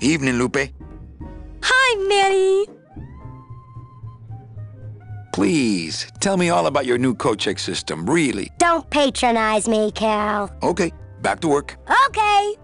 Evening, Lupe. Hi, Manny. Please, tell me all about your new coat check system, really. Don't patronize me, Cal. Okay, back to work. Okay.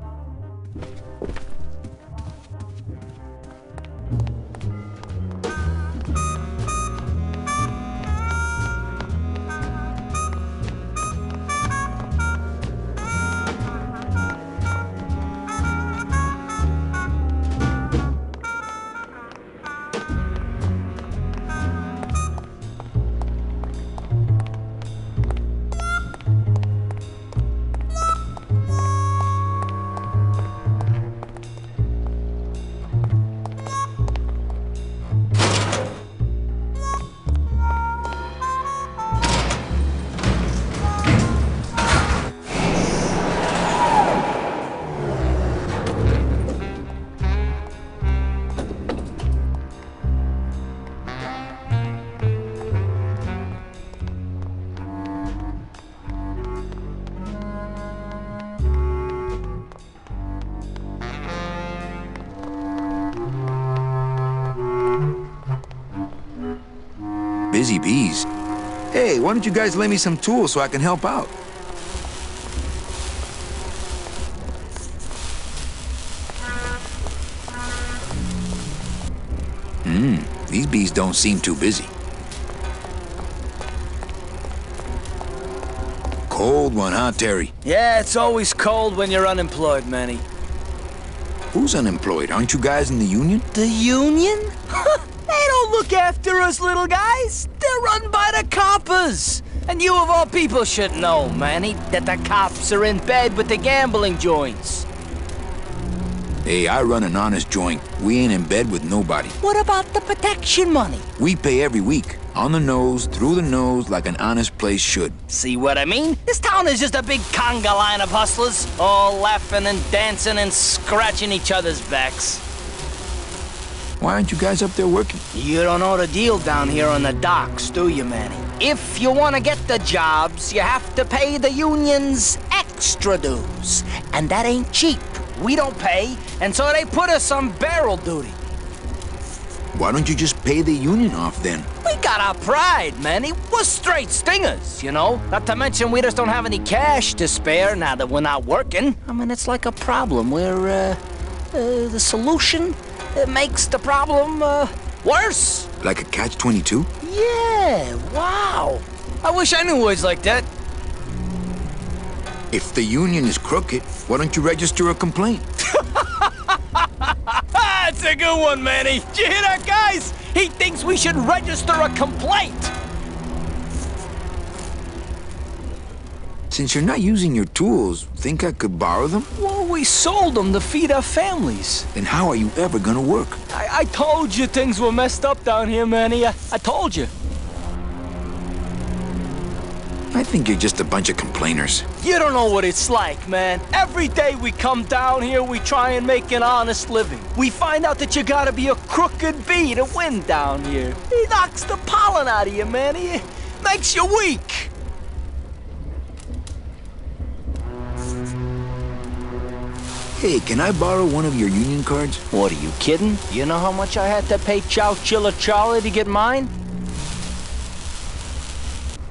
Busy bees. Hey, why don't you guys lend me some tools so I can help out? These bees don't seem too busy. Cold one, huh, Terry? Yeah, it's always cold when you're unemployed, Manny. Who's unemployed? Aren't you guys in the union? The union? They don't look after us little guys. They're run by the coppers. And you of all people should know, Manny, that the cops are in bed with the gambling joints. Hey, I run an honest joint. We ain't in bed with nobody. What about the protection money? We pay every week. On the nose, through the nose, like an honest place should. See what I mean? This town is just a big conga line of hustlers, all laughing and dancing and scratching each other's backs. Why aren't you guys up there working? You don't know the deal down here on the docks, do you, Manny? If you want to get the jobs, you have to pay the unions extra dues. And that ain't cheap. We don't pay, and so they put us on barrel duty. Why don't you just pay the union off then? We got our pride, Manny. We're straight stingers, you know? Not to mention we just don't have any cash to spare now that we're not working. I mean, it's like a problem where, the solution makes the problem, worse. Like a catch-22? Yeah, wow. I wish I knew words like that. If the union is crooked, why don't you register a complaint? That's a good one, Manny. Did you hear that, guys? He thinks we should register a complaint. Since you're not using your tools, think I could borrow them? Well, we sold them to feed our families. Then how are you ever gonna work? I told you things were messed up down here, Manny. I told you. I think you're just a bunch of complainers. You don't know what it's like, man. Every day we come down here, we try and make an honest living. We find out that you gotta be a crooked bee to win down here. He knocks the pollen out of you, man. He makes you weak. Hey, can I borrow one of your union cards? What, are you kidding? You know how much I had to pay Chow Chilla Charlie to get mine?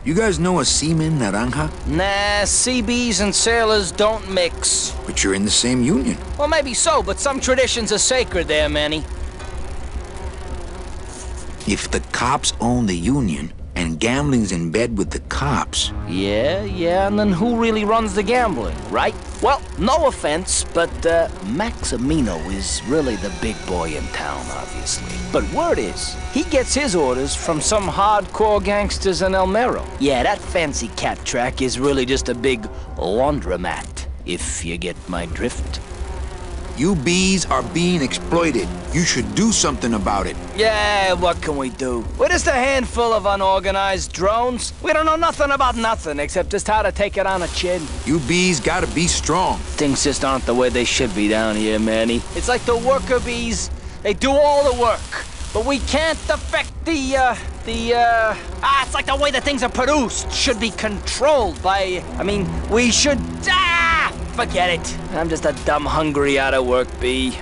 You guys know a seaman naranja? Nah, CBs and sailors don't mix. But you're in the same union. Well, maybe so, but some traditions are sacred there, Manny. If the cops own the union, and gambling's in bed with the cops... Yeah, and then who really runs the gambling, right? Well, no offense, but Maximino is really the big boy in town, obviously. But word is, he gets his orders from some hardcore gangsters in El Mero. Yeah, that fancy cat track is really just a big laundromat, if you get my drift. You bees are being exploited. You should do something about it. Yeah, what can we do? We're just a handful of unorganized drones. We don't know nothing about nothing except just how to take it on the chin. You bees gotta be strong. Things just aren't the way they should be down here, Manny. It's like the worker bees. They do all the work, but we can't affect it's like the way that things are produced should be controlled by, we should, forget it. I'm just a dumb, hungry, out-of-work bee.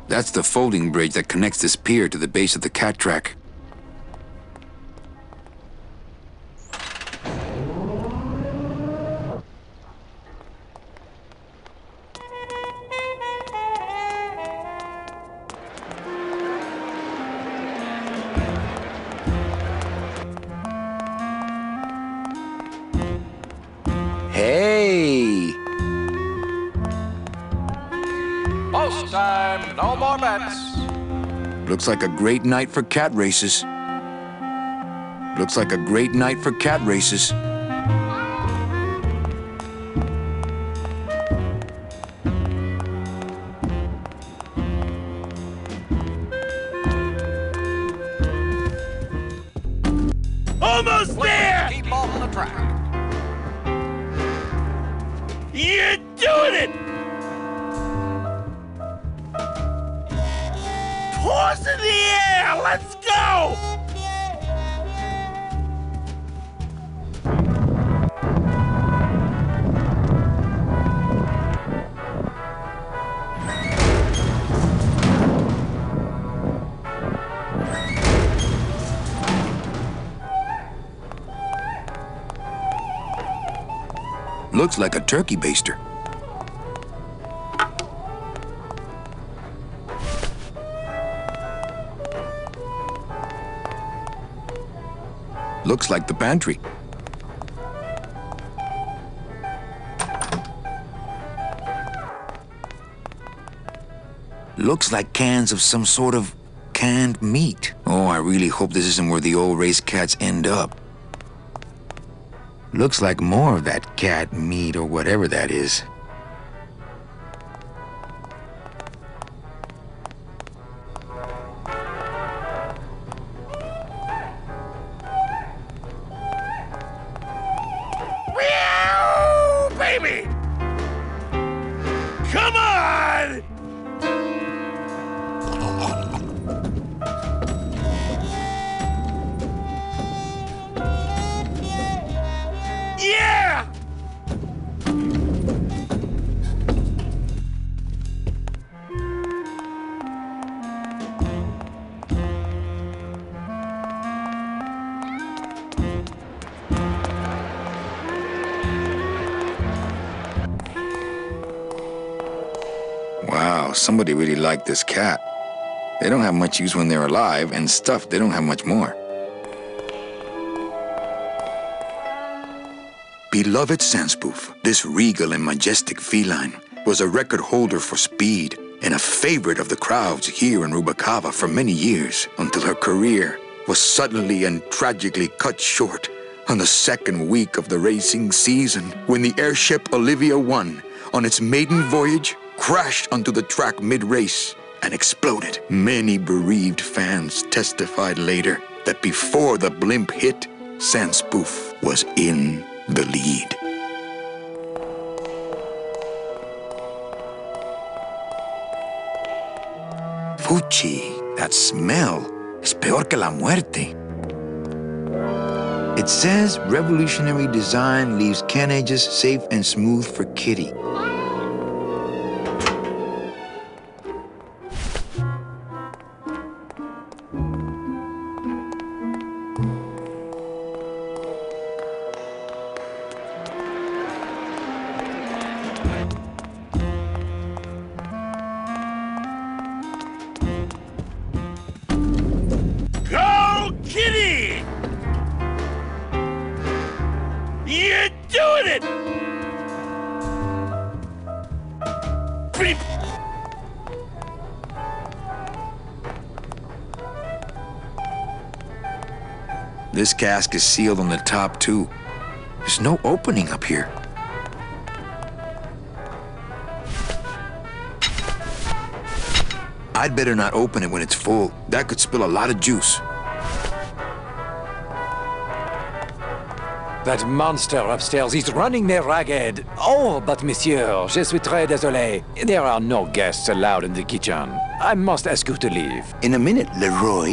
That's the folding bridge that connects this pier to the base of the cat track. Hey! Post time, no more bets. Looks like a great night for cat races. Looks like a great night for cat races. Almost there! Keep on the track. You're doing it! Paws in the air! Let's go! Looks like a turkey baster. Looks like the pantry. Looks like cans of some sort of canned meat. Oh, I really hope this isn't where the old race cats end up. Looks like more of that cat meat or whatever that is. Meow, baby! Come on! Yeah! Wow, somebody really liked this cat. They don't have much use when they're alive, and stuffed, they don't have much more. Beloved Sandspoof, this regal and majestic feline was a record holder for speed and a favorite of the crowds here in Rubacava for many years, until her career was suddenly and tragically cut short on the second week of the racing season, when the airship Olivia 1, on its maiden voyage, crashed onto the track mid-race and exploded. Many bereaved fans testified later that before the blimp hit, Sandspoof was in the lead. Fuchi, that smell is peor que la muerte. It says revolutionary design leaves carriages safe and smooth for Kitty. Go, Kitty! You're doing it! Beep. This cask is sealed on the top too. There's no opening up here. I'd better not open it when it's full. That could spill a lot of juice. That monster upstairs is running me ragged. Oh, but monsieur, je suis très désolé. There are no guests allowed in the kitchen. I must ask you to leave. In a minute, Leroy.